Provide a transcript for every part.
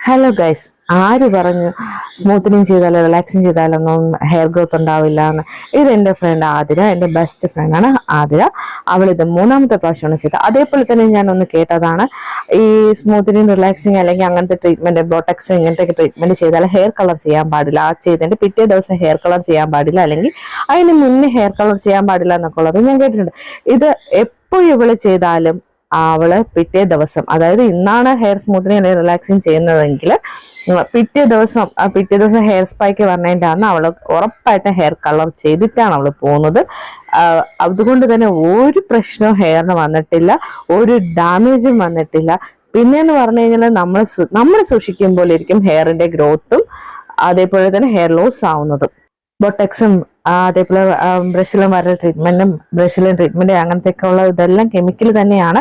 Hello guys, ആര് പറഞ്ഞു smoothening ചെയ്താലോ റിലാക്സിങ് ചെയ്താലൊന്നും ഹെയർ ഗ്രോത്ത് ഉണ്ടാവില്ല എന്ന്? ഇത് എൻ്റെ ഫ്രണ്ട് ആതിര, എൻ്റെ ബെസ്റ്റ് ഫ്രണ്ടാണ് ആതിര. അവളിത് 3ാമത്തെ പ്രാവശ്യമാണ് ചെയ്തത്. അതേപോലെ തന്നെ ഞാനൊന്ന് കേട്ടതാണ്, ഈ സ്മൂത്തനിങ് റിലാക്സിങ് അല്ലെങ്കിൽ അങ്ങനത്തെ ട്രീറ്റ്മെന്റ്, ബോട്ടക്സ് ഇങ്ങനത്തെ ട്രീറ്റ്മെന്റ് ചെയ്താൽ ഹെയർ കളർ ചെയ്യാൻ പാടില്ല. ആ ചെയ്തതിന്റെ പിറ്റേ ദിവസം ഹെയർ കളർ ചെയ്യാൻ പാടില്ല, അല്ലെങ്കിൽ അതിന് മുന്നേ ഹെയർ കളർ ചെയ്യാൻ പാടില്ല എന്നൊക്കെ ഉള്ളത് ഞാൻ കേട്ടിട്ടുണ്ട്. ഇത് എപ്പോൾ ഇവള് ചെയ്താലും അവള് പിറ്റേ ദിവസം, അതായത് ഇന്നാണ് ഹെയർ സ്മൂത്തനിങ് അല്ലെങ്കിൽ റിലാക്സിങ് ചെയ്യുന്നതെങ്കിൽ പിറ്റേ ദിവസം ഹെയർ സ്പൈക്ക് പറഞ്ഞതിൻ്റെ അന്ന് അവള് ഉറപ്പായിട്ട് ഹെയർ കളർ ചെയ്തിട്ടാണ് അവള് പോകുന്നത്. അതുകൊണ്ട് തന്നെ ഒരു പ്രശ്നവും ഹെയറിന് വന്നിട്ടില്ല, ഒരു ഡാമേജും വന്നിട്ടില്ല. പിന്നെന്ന് പറഞ്ഞു കഴിഞ്ഞാൽ നമ്മൾ സൂക്ഷിക്കുമ്പോൾ ഇരിക്കും ഹെയറിന്റെ ഗ്രോത്തും അതേപോലെ തന്നെ ഹെയർ ലോസ് ആവുന്നതും. ബൊട്ടക്സും അതേപോലെ ബ്രസിലും വരൽ ട്രീറ്റ്മെന്റും ബ്രസിലിൻ ട്രീറ്റ്മെന്റ് അങ്ങനത്തെയൊക്കെ ഉള്ള ഇതെല്ലാം കെമിക്കൽ തന്നെയാണ്.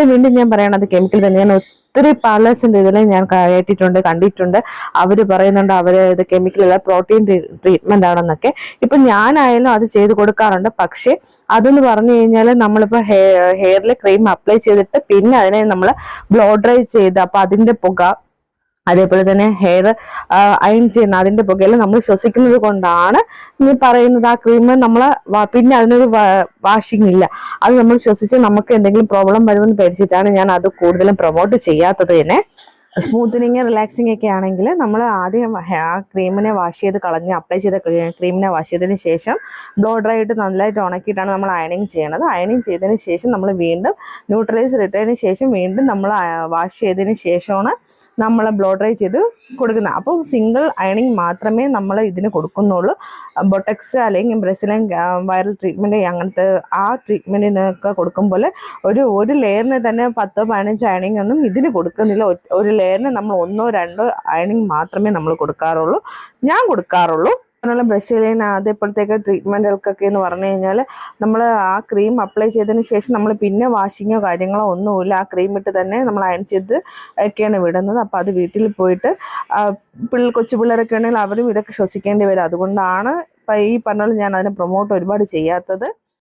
വീണ്ടും ഞാൻ പറയണത് കെമിക്കൽ തന്നെയാണ്. ഒത്തിരി പാർലേഴ്സിന്റെ ഇതിൽ ഞാൻ കേട്ടിട്ടുണ്ട്, കണ്ടിട്ടുണ്ട്. അവര് പറയുന്നുണ്ട് ഇത് കെമിക്കലല്ല, പ്രോട്ടീൻ ട്രീറ്റ്മെന്റ് ആണെന്നൊക്കെ. ഇപ്പൊ ഞാനായാലും അത് ചെയ്ത് കൊടുക്കാറുണ്ട്. പക്ഷെ അതെന്ന് പറഞ്ഞു കഴിഞ്ഞാൽ നമ്മളിപ്പോ ഹെയറിൽ ക്രീം അപ്ലൈ ചെയ്തിട്ട് പിന്നെ അതിനെ നമ്മൾ ബ്ലോ ഡ്രൈ ചെയ്ത്, അപ്പൊ അതിന്റെ പുക, അതേപോലെ തന്നെ ഹെയർ അയൺ ചെയ്യുന്ന അതിന്റെ പുകയെല്ലാം നമ്മൾ ശ്വസിക്കുന്നത് കൊണ്ടാണ് ഈ പറയുന്നത് ആ ക്രീം നമ്മളെ പിന്നെ അതിനൊരു വാഷിംഗ് ഇല്ല, അത് നമ്മൾ ശ്വസിച്ച് നമുക്ക് എന്തെങ്കിലും പ്രോബ്ലം വരുമെന്ന് പേടിച്ചിട്ടാണ് ഞാൻ അത് കൂടുതലും പ്രൊമോട്ട് ചെയ്യാത്തത് തന്നെ. സ്മൂത്തനിങ് റിലാക്സിങ് ഒക്കെ ആണെങ്കിൽ നമ്മൾ ആദ്യം ആ ക്രീമിനെ വാഷ് ചെയ്ത് കളഞ്ഞ് അപ്ലൈ ചെയ്ത ക്രീമിനെ വാഷ് ചെയ്തതിന് ശേഷം ബ്ലോ ഡ്രൈ ആയിട്ട് നല്ലതായിട്ട് ഉണക്കിയിട്ടാണ് നമ്മൾ അയണിങ് ചെയ്യണത്. അയണിങ് ചെയ്തതിന് ശേഷം നമ്മൾ വീണ്ടും ന്യൂട്രലൈസർ ഇട്ടതിന് ശേഷം വീണ്ടും നമ്മൾ വാഷ് ചെയ്തതിന് ശേഷമാണ് നമ്മൾ ബ്ലോ ഡ്രൈ ചെയ്ത് കൊടുക്കുന്നത്. അപ്പം സിംഗിൾ അയണിങ് മാത്രമേ നമ്മൾ ഇതിന് കൊടുക്കുന്നുള്ളൂ. ബൊട്ടക്സ് അല്ലെങ്കിൽ ബ്രസിലിൻ വൈറൽ ട്രീറ്റ്മെന്റ് അങ്ങനത്തെ ആ ട്രീറ്റ്മെന്റിനൊക്കെ കൊടുക്കുമ്പോൾ ഒരു ലെയറിന് തന്നെ 10-15 അയണിങ് ഒന്നും ഇതിന് കൊടുക്കുന്നില്ല. ഒരു ലെയറിന് നമ്മൾ 1-2 അയണിങ് മാത്രമേ നമ്മൾ കൊടുക്കാറുള്ളൂ, ഞാൻ കൊടുക്കാറുള്ളൂ. അങ്ങനെയുള്ള ബ്രസീലിയൻ അതേപോലത്തേക്ക് ട്രീറ്റ്മെന്റുകൾക്കൊക്കെ എന്ന് പറഞ്ഞു കഴിഞ്ഞാൽ നമ്മൾ ആ ക്രീം അപ്ലൈ ചെയ്തതിന് ശേഷം നമ്മൾ പിന്നെ വാഷിങ്ങോ കാര്യങ്ങളോ ഒന്നുമില്ല, ആ ക്രീം ഇട്ട് തന്നെ നമ്മൾ അയൺ ചെയ്ത് ഒക്കെയാണ് വിടുന്നത്. അപ്പം അത് വീട്ടിൽ പോയിട്ട് കൊച്ചു പിള്ളേരൊക്കെ ഉണ്ടെങ്കിൽ അവരും ഇതൊക്കെ ശ്വസിക്കേണ്ടി വരും. അതുകൊണ്ടാണ് ഇപ്പം ഈ പറഞ്ഞ പോലെ ഞാൻ അതിനെ പ്രൊമോട്ട് ഒരുപാട് ചെയ്യാത്തത്.